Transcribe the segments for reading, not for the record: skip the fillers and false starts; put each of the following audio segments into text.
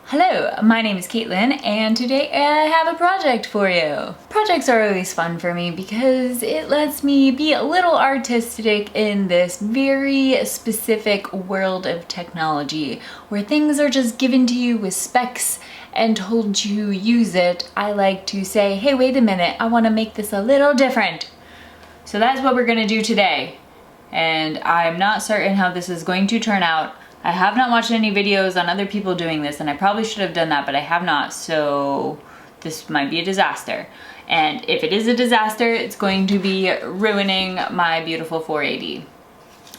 Hello, my name is Caitlin and today I have a project for you. Projects are always fun for me because it lets me be a little artistic in this very specific world of technology where things are just given to you with specs and told to use it. I like to say, hey, wait a minute, I want to make this a little different. So that's what we're going to do today. And I'm not certain how this is going to turn out. I have not watched any videos on other people doing this, and I probably should have done that, but I have not, so this might be a disaster. And if it is a disaster, it's going to be ruining my beautiful 480.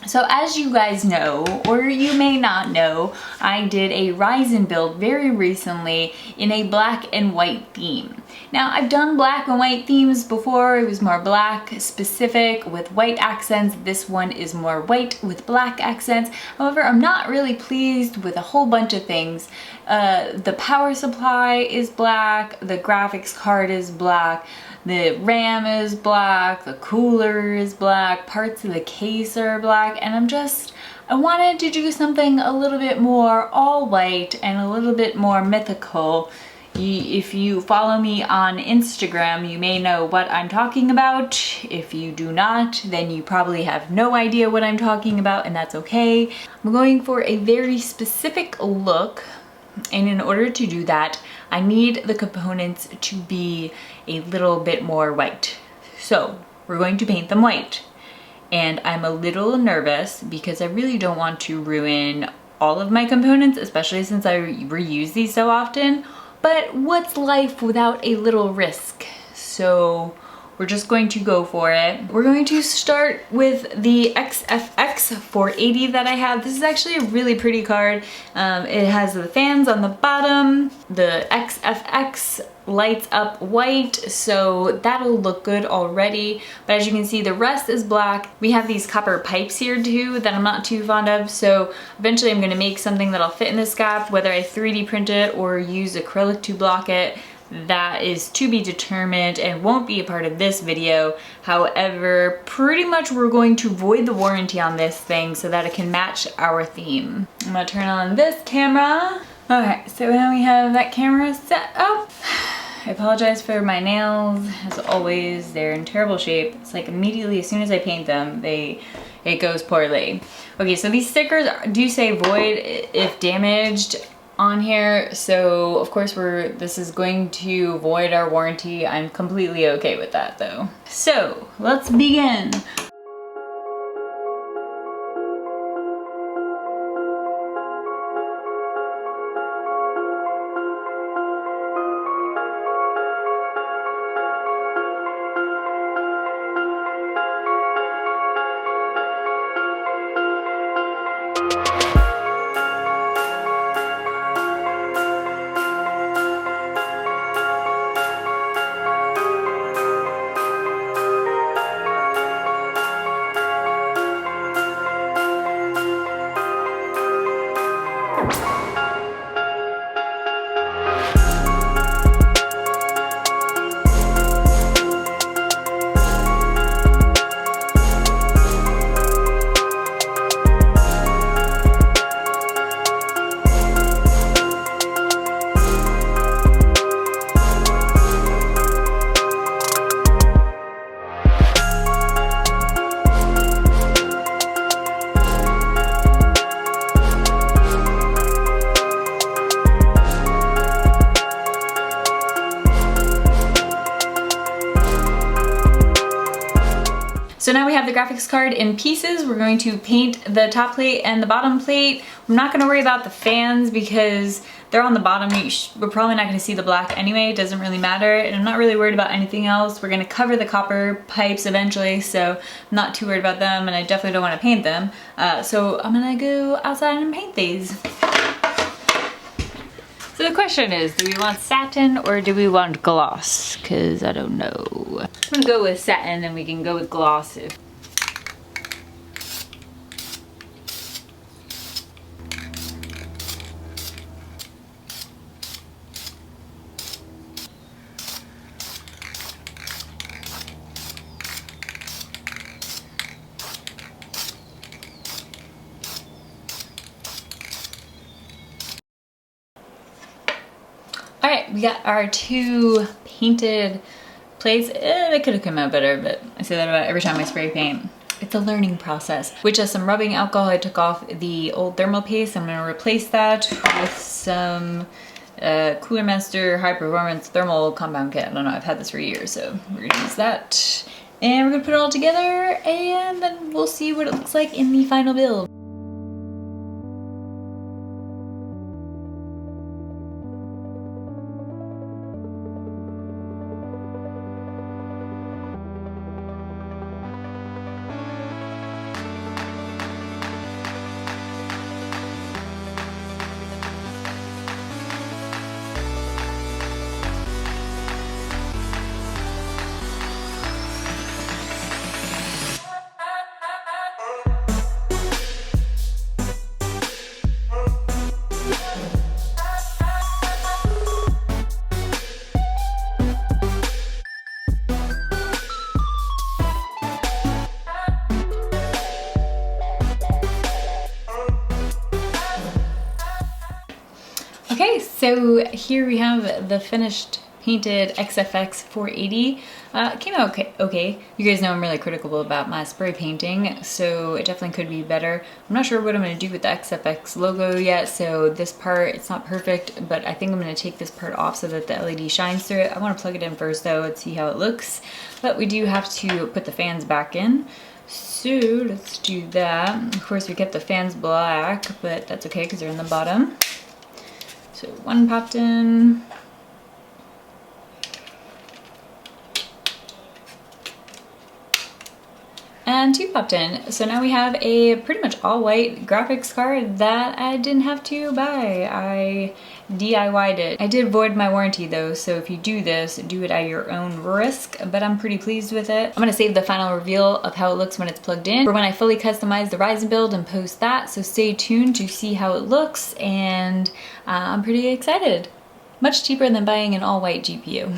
So as you guys know, or you may not know, I did a Ryzen build very recently in a black and white theme. Now, I've done black and white themes before. It was more black specific with white accents. This one is more white with black accents. However, I'm not really pleased with a whole bunch of things. The power supply is black, the graphics card is black, the RAM is black, the cooler is black, parts of the case are black, and I wanted to do something a little bit more all white and a little bit more mythical. If you follow me on Instagram, you may know what I'm talking about. If you do not, then you probably have no idea what I'm talking about, and that's okay. I'm going for a very specific look, and in order to do that, I need the components to be a little bit more white. So we're going to paint them white. And I'm a little nervous because I really don't want to ruin all of my components, especially since I reuse these so often. But what's life without a little risk? So we're just going to go for it. We're going to start with the RX480 that I have. This is actually a really pretty card. It has the fans on the bottom. The XFX lights up white, so that'll look good already. But as you can see, the rest is black. We have these copper pipes here too that I'm not too fond of, so eventually I'm gonna make something that'll fit in this gap, whether I 3D print it or use acrylic to block it. That is to be determined and won't be a part of this video. However, pretty much we're going to void the warranty on this thing so that it can match our theme. I'm gonna turn on this camera. Okay, so now we have that camera set up. I apologize for my nails, as always. They're in terrible shape. It's like immediately as soon as I paint them, it goes poorly. Okay, so these stickers do say void if damaged on here, so of course this is going to void our warranty. I'm completely okay with that though. So let's begin. So now we have the graphics card in pieces. We're going to paint the top plate and the bottom plate. I'm not gonna worry about the fans because they're on the bottom. We're probably not gonna see the black anyway. It doesn't really matter. And I'm not really worried about anything else. We're gonna cover the copper pipes eventually, so I'm not too worried about them, and I definitely don't wanna paint them. So I'm gonna go outside and paint these. So the question is, do we want satin or do we want gloss? Because I don't know. I'm gonna go with satin and we can go with gloss if All right, we got our two painted plates. They could have come out better, but I say that about every time I spray paint. It's a learning process. With just some rubbing alcohol, I took off the old thermal paste. I'm gonna replace that with some Cooler Master High Performance Thermal Compound Kit. I don't know, I've had this for years, so we're gonna use that. And we're gonna put it all together and then we'll see what it looks like in the final build. Okay, so here we have the finished painted RX480. It came out okay. You guys know I'm really critical about my spray painting, so it definitely could be better. I'm not sure what I'm going to do with the XFX logo yet, so this part, it's not perfect, but I think I'm going to take this part off so that the LED shines through it. I want to plug it in first though and see how it looks, but we do have to put the fans back in. So let's do that. Of course we kept the fans black, but that's okay because they're in the bottom. So one popped in. And two popped in. So now we have a pretty much all white graphics card that I didn't have to buy. I DIY'd it. I did void my warranty though, so if you do this, do it at your own risk, but I'm pretty pleased with it. I'm gonna save the final reveal of how it looks when it's plugged in for when I fully customize the Ryzen build and post that, so stay tuned to see how it looks, and I'm pretty excited. Much cheaper than buying an all-white GPU.